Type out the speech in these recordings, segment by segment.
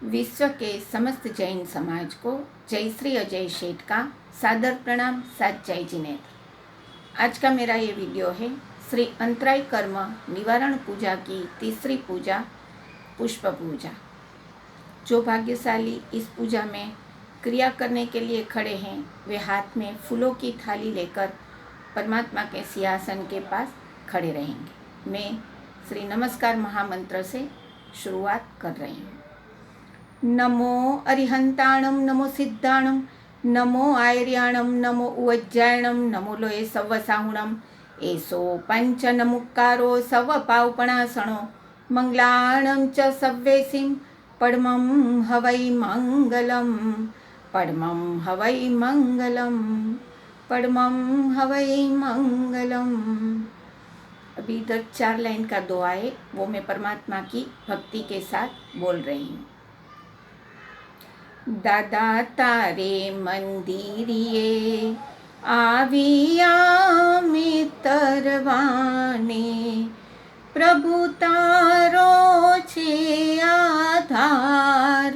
विश्व के समस्त जैन समाज को जय श्री अजय शेठ का सादर प्रणाम, सात जय जिनेन्द्र। आज का मेरा ये वीडियो है श्री अंतराय कर्म निवारण पूजा की तीसरी पूजा, पुष्प पूजा। जो भाग्यशाली इस पूजा में क्रिया करने के लिए खड़े हैं वे हाथ में फूलों की थाली लेकर परमात्मा के सिंहासन के पास खड़े रहेंगे। मैं श्री नमस्कार महामंत्र से शुरुआत कर रही हूँ। नमो अरिहंताणं, नमो सिद्धाणं, नमो आयर्याणं, नमो उज्जायणं, नमो लोये सव्वसाहुणं, एसो पंचनमुक्कारो सवपावपणासणो, मंगलाणं च सव्वेसिं पद्मं हवै मंगलम, पद्मं हवै मंगलम, पद्मं हवै मंगलम। अभी इधर 4 लाइन का दुआ है, वो मैं परमात्मा की भक्ति के साथ बोल रही हूँ। दादा तारे मंदिरिये आविया में तरवाने, प्रभु तारो छे आधार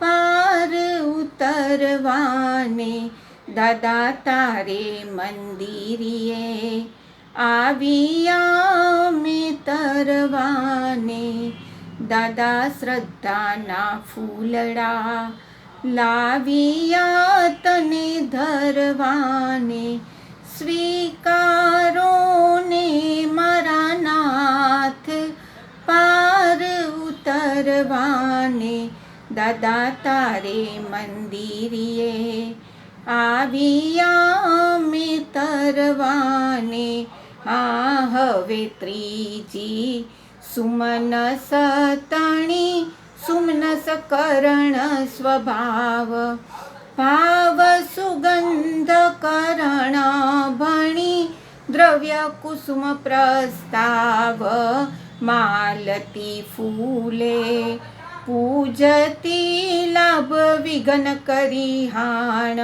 पार उतरवाने। दादा तारे मंदिरिये आविया में तरवाने, दादा श्रद्धा ना फूलड़ा लाविया तने धरवाने, स्वीकारो ने मारा नाथ पार उतरवाने। दादा तारे मंदिरिये आविया में तरवाने, हवे त्रीजी सुमनस तणी सुमनस करण स्वभाव, भाव सुगंध करण भणी द्रव्य कुसुम प्रस्ताव, मालती फूले पूजती लाभ विघ्न करिहाण,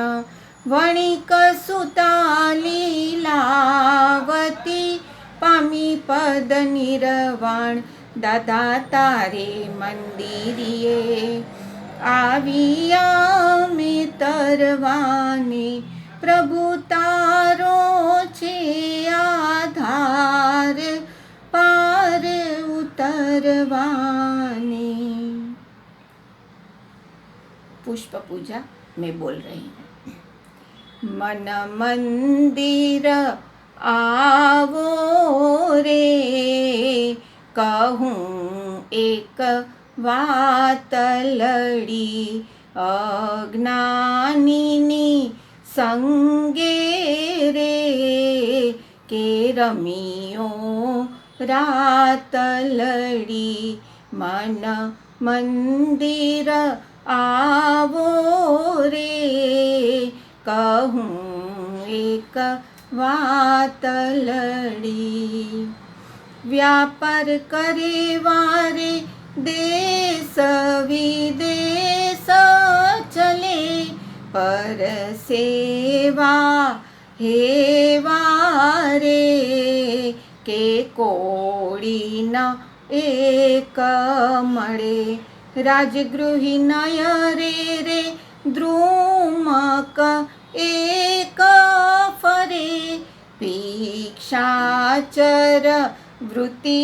वणिक सुता लीलावती पामी पद निर्वाण। दादा तारे मंदिरिये आविया में तरवाने, प्रभु तारो छे आधार पार उतरवाने। पुष्प पूजा मैं बोल रही हूँ। मन मंदिर आवो रे, कहूँ एक वात लड़ी, अज्ञानीनी संगे रे, के रमियो रात लड़ी। मन मंदिर आवो रे, कहूँ एक वात लड़ी। व्यापार करे वारे देश विदेश चले, पर सेवा हे वारे, के कोड़ी न एक मळे। राजगृही नय रे रे द्रुमक एक फरे, भिक्षाचर वृत्ति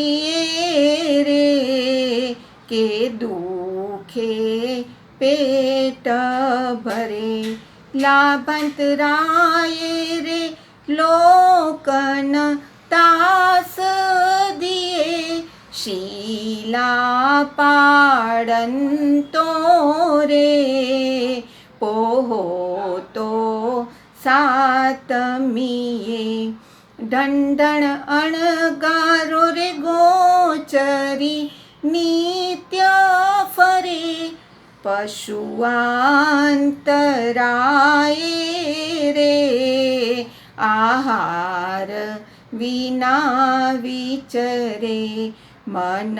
रे, के दुखे पेट भरे। लाभंतराय रे लोकन तास दिए, शीला पाड़न तो रे, पोहो तो सातमीए। ढंढण अणगारो रे गोचरी नित्य फरे, पशुआंतराय रे, आहार विना विचरे। मन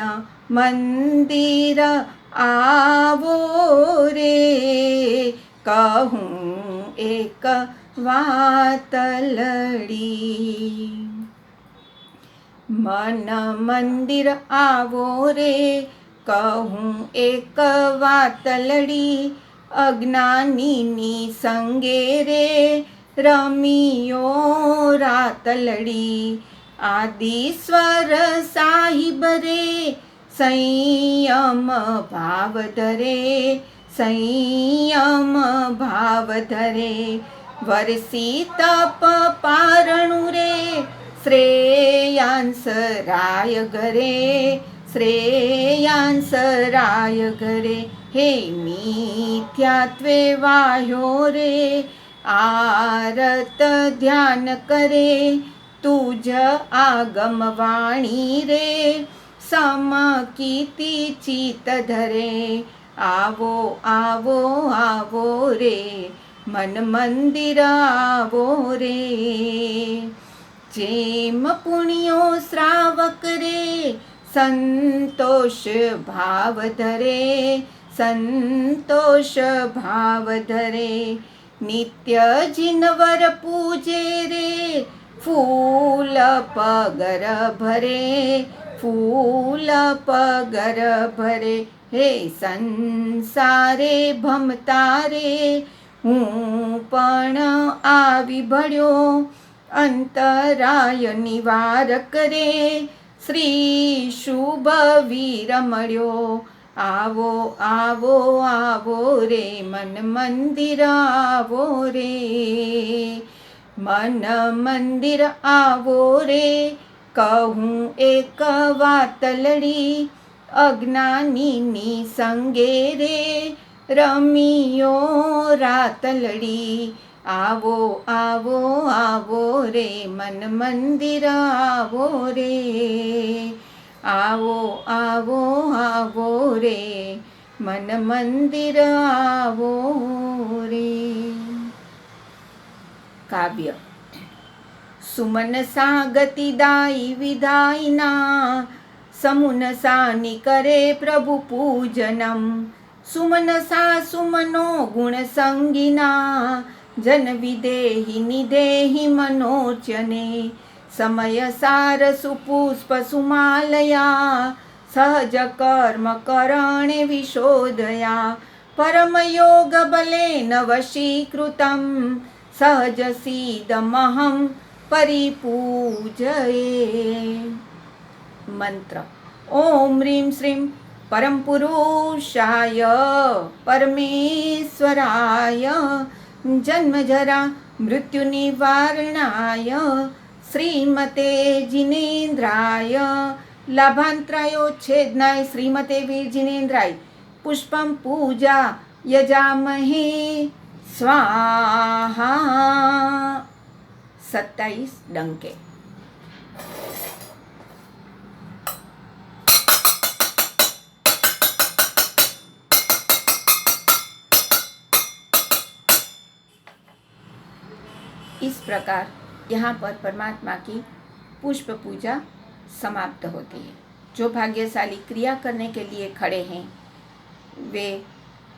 मंदिर आवो रे, कहूँ एक वात लड़ी। मन मंदिर आवो रे, કહું એક વાતલડી અજ્ઞાનીની સંગે રે રમિયો રાતલડી આદિશ્વર સાહિબ રે સંયમ ભાવ ધરે સંયમ ભાવ ધરે વરસી તપ પારણું રે શ્રેયાંસ રાય ઘરે શ્રેયાંસ રાય ઘરે હે મિથ્યાત્વે વાયો રે આરત ધ્યાન કરે તુજ આગમ વાણી રે સમકીર્તિ ચિત્ત ધરે આવો આવો આવો રે મન મંદિર આવો રે જેમ પુણ્યો શ્રાવક રે સંતોષ ભાવ ધરે સંતોષ ભાવ ધરે નિત્ય જીનવર પૂજે રે ફૂલ પગર ભરે ફૂલ પગર ભરે હે સંસારે ભમતા રે હું પણ આવી ભળ્યો અંતરાય નિવારક રે શ્રી શુભ વીર મળ્યો આવો આવો આવો રે મન મંદિર આવો રે મન મંદિર આવો રે કહું એક વાતલડી અજ્ઞાનીની સંગે રે રમિયો રાતલડી આવો આવો આવો રે મન મંદિર આવો રે આવો આવો આવો રે મન મંદિર આવો રે કાવ્ય સુમનસા ગતિદાયી વિધાયના સમુનસા નિકરે પ્રભુ પૂજનમ સુમનસા સુમનો ગુણ સંગીના જન વિદેહી નિદેહી મનોચને સમય સાર સુપુષ્પ સુમાલયા સહજ કર્મ કરણે વિશોધયા પરમયોગ બલેન વશીકૃતમ સહજ સિદ્ધમહં પરિપૂજયે મંત્ર ઓમ હ્રીમ શ્રીમ પરમ પુરુષાય પરમેશ્વરાય જન્મજરા મૃત્યુ નિવારણાય શ્રીમતે જિનેન્દ્રાય લાભાંતરાયોચ્છેદનાય શ્રીમતે વીર જિનેન્દ્રાય પુષ્પમ પૂજા યજામહે स्वाहा 27 डंके। इस प्रकार यहाँ पर परमात्मा की पुष्प पूजा समाप्त होती है। जो भाग्यशाली क्रिया करने के लिए खड़े हैं वे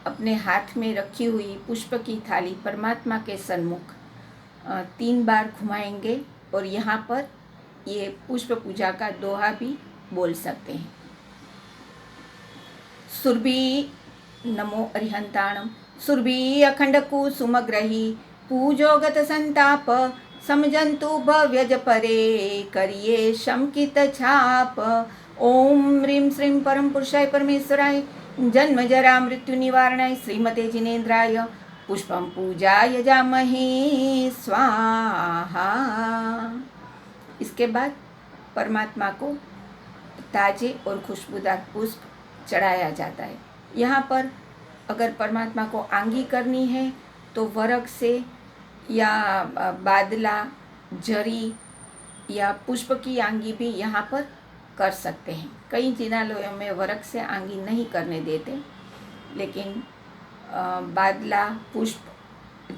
अपने हाथ में रखी हुई पुष्प की थाली परमात्मा के सन्मुख 3 बार घुमाएंगे और यहाँ पर ये पुष्प पूजा का दोहा भी बोल सकते हैं। सुरभि नमो अरिहंताणम सुरभि अखंड कुसुमग्रही पूजोगत संताप समजंतु भव्यज परे करिए शमकित छाप। ओम ह्रीं श्रीं परम पुरुषाय परमेश्वराय जन्म जरा मृत्यु निवारणाय श्रीमते जिनेन्द्राय पुष्पम पूजाय जामहे स्वाहा। इसके बाद परमात्मा को ताजे और खुशबूदार पुष्प चढ़ाया जाता है। यहाँ पर अगर परमात्मा को आंगी करनी है तो वरक से या बादला जरी या पुष्प की आंगी भी यहाँ पर कर सकते हैं। कई जिनालयों में वरक से आंगी नहीं करने देते, लेकिन बादला पुष्प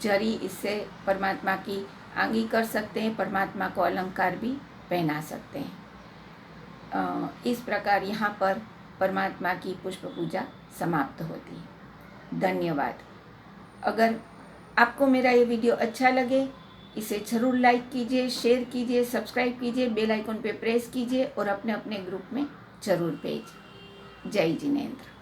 जरी इससे परमात्मा की आंगी कर सकते हैं, परमात्मा को अलंकार भी पहना सकते हैं। इस प्रकार यहाँ पर परमात्मा की पुष्प पूजा समाप्त होती है। धन्यवाद। अगर आपको मेरा ये वीडियो अच्छा लगे इसे ज़रूर लाइक कीजिए, शेयर कीजिए, सब्सक्राइब कीजिए, बेल आइकन पे प्रेस कीजिए और अपने अपने ग्रुप में ज़रूर भेजिए। जय जिनेन्द्र।